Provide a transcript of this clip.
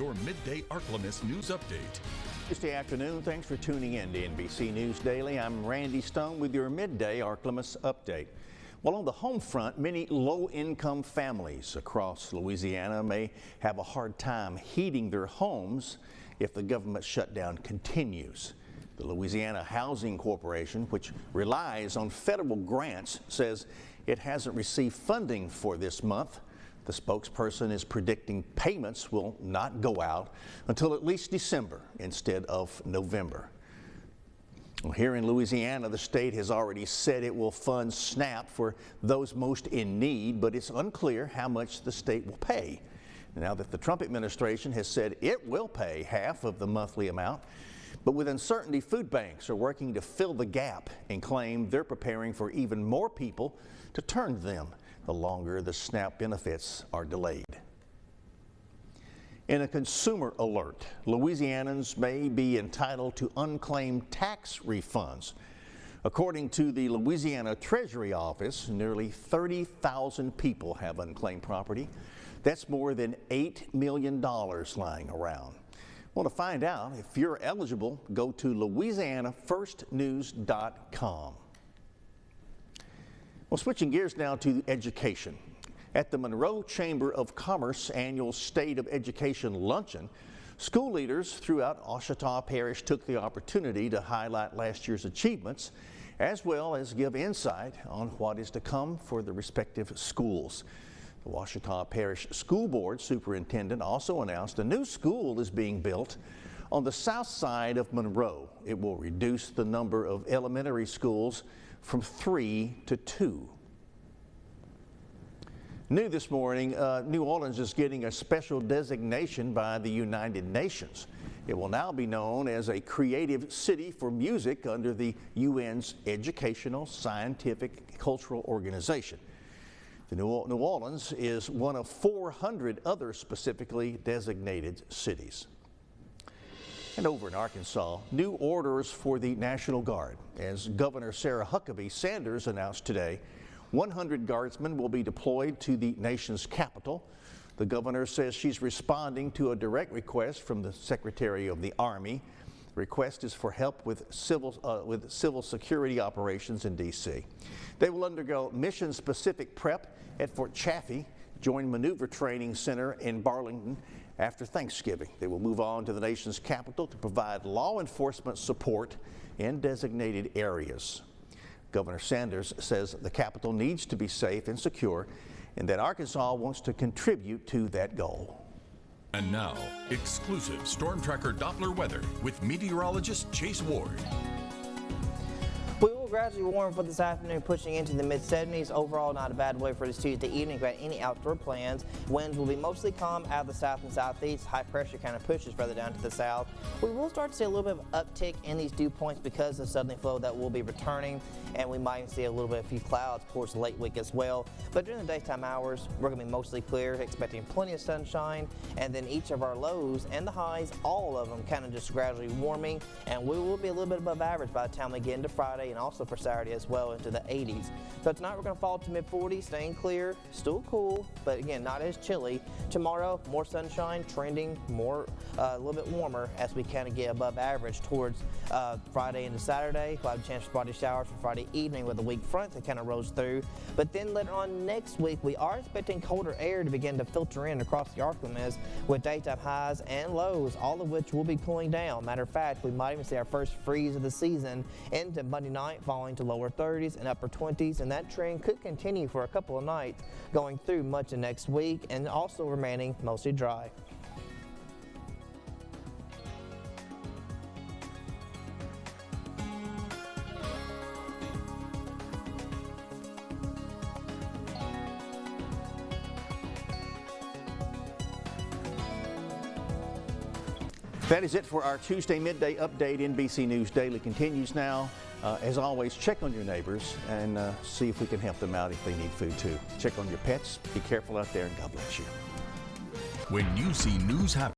your Midday Ark-La-Miss news update. Tuesday afternoon, thanks for tuning in to NBC News Daily. I'm Randy Stone with your Midday Ark-La-Miss update. Well, on the home front, many low-income families across Louisiana may have a hard time heating their homes if the government shutdown continues. The Louisiana Housing Corporation, which relies on federal grants, says it hasn't received funding for this month. The spokesperson is predicting payments will not go out until at least December instead of November. Well, here in Louisiana, the state has already said it will fund SNAP for those most in need, but it's unclear how much the state will pay. Now that the Trump administration has said it will pay half of the monthly amount, but with uncertainty, food banks are working to fill the gap and claim they're preparing for even more people to turn to them the longer the SNAP benefits are delayed. In a consumer alert, Louisianans may be entitled to unclaimed tax refunds. According to the Louisiana Treasury Office, nearly 30,000 people have unclaimed property. That's more than $8 million lying around. Well, to find out if you're eligible, go to louisianafirstnews.com. Well, switching gears now to education. At the Monroe Chamber of Commerce annual State of Education Luncheon, school leaders throughout Ouachita Parish took the opportunity to highlight last year's achievements, as well as give insight on what is to come for the respective schools. The Ouachita Parish School Board Superintendent also announced a new school is being built on the south side of Monroe. It will reduce the number of elementary schools from 3 to 2. New this morning, New Orleans is getting a special designation by the United Nations. It will now be known as a creative city for music under the UN's Educational, Scientific, Cultural Organization. The New Orleans is one of 400 other specifically designated cities. And over in Arkansas, new orders for the National Guard. As Governor Sarah Huckabee Sanders announced today, 100 guardsmen will be deployed to the nation's capital. The governor says she's responding to a direct request from the Secretary of the Army. The request is for help with civil security operations in D.C. They will undergo mission-specific prep at Fort Chaffee, join Maneuver Training Center in Burlington after Thanksgiving. They will move on to the nation's capital to provide law enforcement support in designated areas. Governor Sanders says the capital needs to be safe and secure, and that Arkansas wants to contribute to that goal. And now, exclusive Storm Tracker Doppler weather with meteorologist Chase Ward. We will gradually warm for this afternoon, pushing into the mid-70s. Overall, not a bad way for this Tuesday evening. If you have any outdoor plans, winds will be mostly calm out of the south and southeast. High pressure kind of pushes further down to the south. We will start to see a little bit of uptick in these dew points because of southerly flow that will be returning, and we might see a little bit of a few clouds towards the late week as well. But during the daytime hours, we're going to be mostly clear, expecting plenty of sunshine, and then each of our lows and the highs, all of them kind of just gradually warming, and we will be a little bit above average by the time we get into Friday and also for Saturday as well into the 80s. So tonight we're going to fall to mid-40s, staying clear, still cool, but again not as chilly. Tomorrow more sunshine, trending more a little bit warmer as we kind of get above average towards Friday into Saturday. We'll have a chance for spotty showers for Friday evening with a weak front that kind of rolls through. But then later on next week we are expecting colder air to begin to filter in across the Ark-La-Miss with daytime highs and lows, all of which will be cooling down. Matter of fact, we might even see our first freeze of the season into Monday night, falling to lower 30s and upper 20s, and that trend could continue for a couple of nights going through much of next week and also remaining mostly dry. That is it for our Tuesday midday update. NBC News Daily continues now. As always, check on your neighbors and see if we can help them out if they need food too. Check on your pets. Be careful out there, and God bless you. When you see news happen.